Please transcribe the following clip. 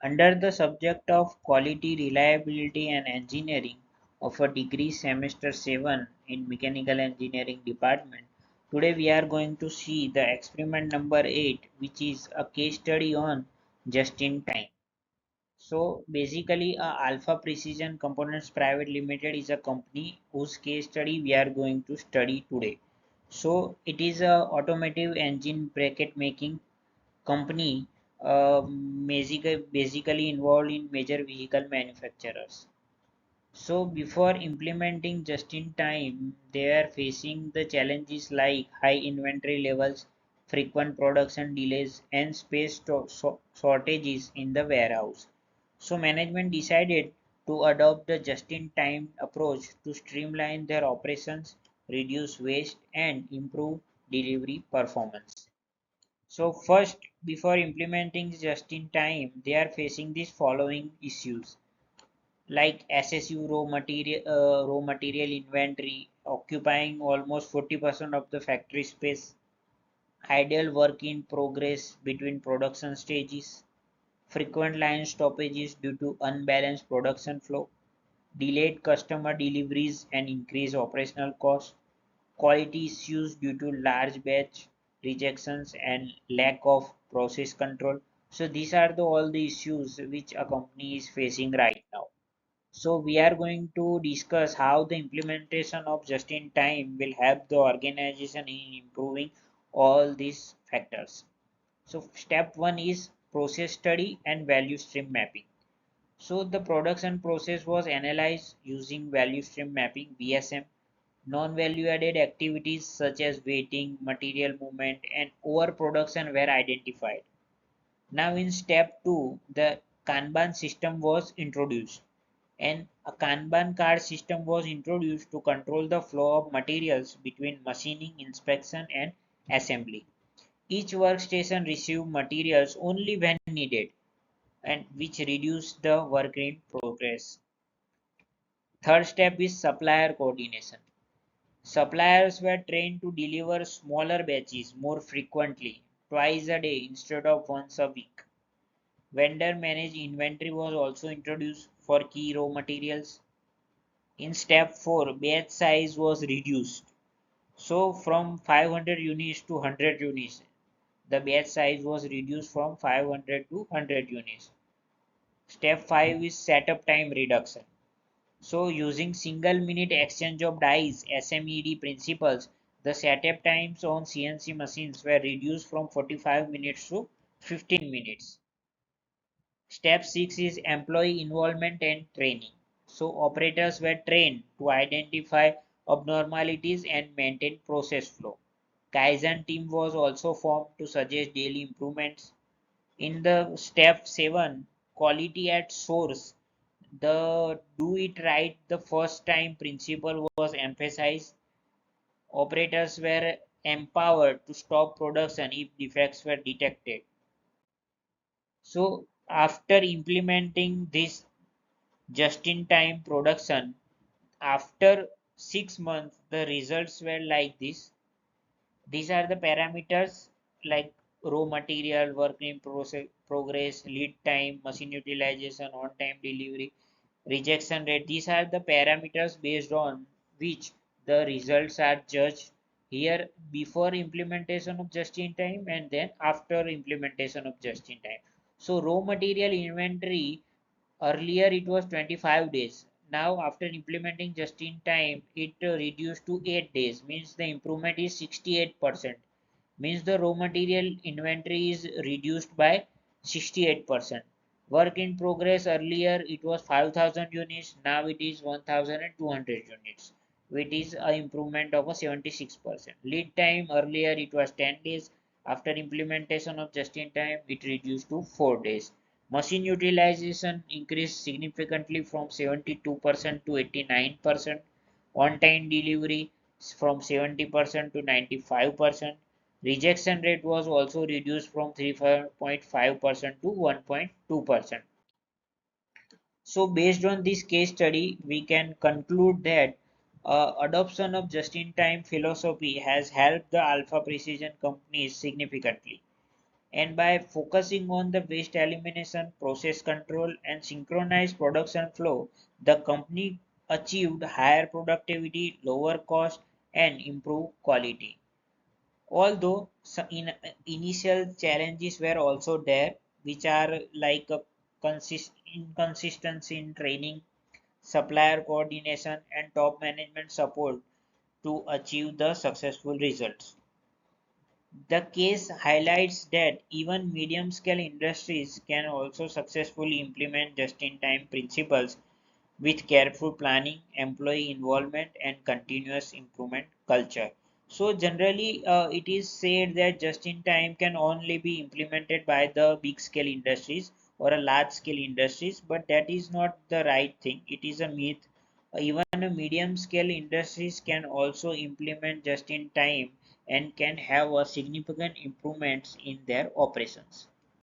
Under the subject of quality, reliability and engineering of a degree semester 7 in mechanical engineering department, today we are going to see the experiment number 8, which is a case study on just in time. So basically, Alpha Precision Components Private Limited is a company whose case study we are going to study today. So it is a automotive engine bracket making company, basically involved in major vehicle manufacturers. So before implementing just in time, they are facing the challenges like high inventory levels, frequent production delays, and space shortages in the warehouse. So management decided to adopt the just in time approach to streamline their operations, reduce waste, and improve delivery performance. So first, before implementing just in time, they are facing these following issues like SSU raw material inventory occupying almost 40% of the factory space, idle work in progress between production stages, frequent line stoppages due to unbalanced production flow, delayed customer deliveries and increased operational costs, quality issues due to large batch rejections and lack of process control. So these are all the issues which a company is facing right now. So we are going to discuss how the implementation of just in time will help the organization in improving all these factors. So step 1 is process study and value stream mapping. So the production process was analyzed using value stream mapping VSM. Non-value added activities such as waiting, material movement and overproduction were identified. Now in step 2, the Kanban system was introduced and a Kanban card system was introduced to control the flow of materials between machining, inspection and assembly. Each workstation received materials only when needed and which reduced the work in progress. Third step is supplier coordination. Suppliers were trained to deliver smaller batches more frequently, twice a day instead of once a week. Vendor managed inventory was also introduced for key raw materials. In step 4, batch size was reduced. So from 500 units to 100 units, the batch size was reduced from 500 to 100 units. Step 5 is setup time reduction. So using single minute exchange of dies SMED principles, the setup times on CNC machines were reduced from 45 minutes to 15 minutes. Step 6 is employee involvement and training. So operators were trained to identify abnormalities and maintain process flow. Kaizen team was also formed to suggest daily improvements. In the step 7, quality at source, the do it right the first time principle was emphasized. Operators were empowered to stop production if defects were detected. So after implementing this just in time production, after 6 months the results were like this. These are the parameters like raw material, work in progress, lead time, machine utilization, on time delivery, rejection rate. These are the parameters based on which the results are judged here before implementation of just in time and then after implementation of just in time. So raw material inventory, earlier it was 25 days. Now after implementing just in time, it reduced to 8 days, means the improvement is 68%. Means the raw material inventory is reduced by 68%. Work in progress, earlier it was 5,000 units, now it is 1,200 units, which is an improvement of a 76%. Lead time, earlier it was 10 days, after implementation of just in time it reduced to 4 days. Machine utilization increased significantly from 72% to 89%. On time delivery from 70% to 95%. Rejection rate was also reduced from 3.5% to 1.2%. So based on this case study, we can conclude that adoption of just-in-time philosophy has helped the Alpha Precision companies significantly. And by focusing on the waste elimination, process control, and synchronized production flow, the company achieved higher productivity, lower cost, and improved quality. Although some initial challenges were also there, which are like a inconsistency in training, supplier coordination, and top management support to achieve the successful results. The case highlights that even medium scale industries can also successfully implement just in time principles with careful planning, employee involvement, and continuous improvement culture. So, generally, it is said that just in time can only be implemented by the big scale industries or a large scale industries, but that is not the right thing. It is a myth. Even a medium scale industries can also implement just in time and can have a significant improvements in their operations.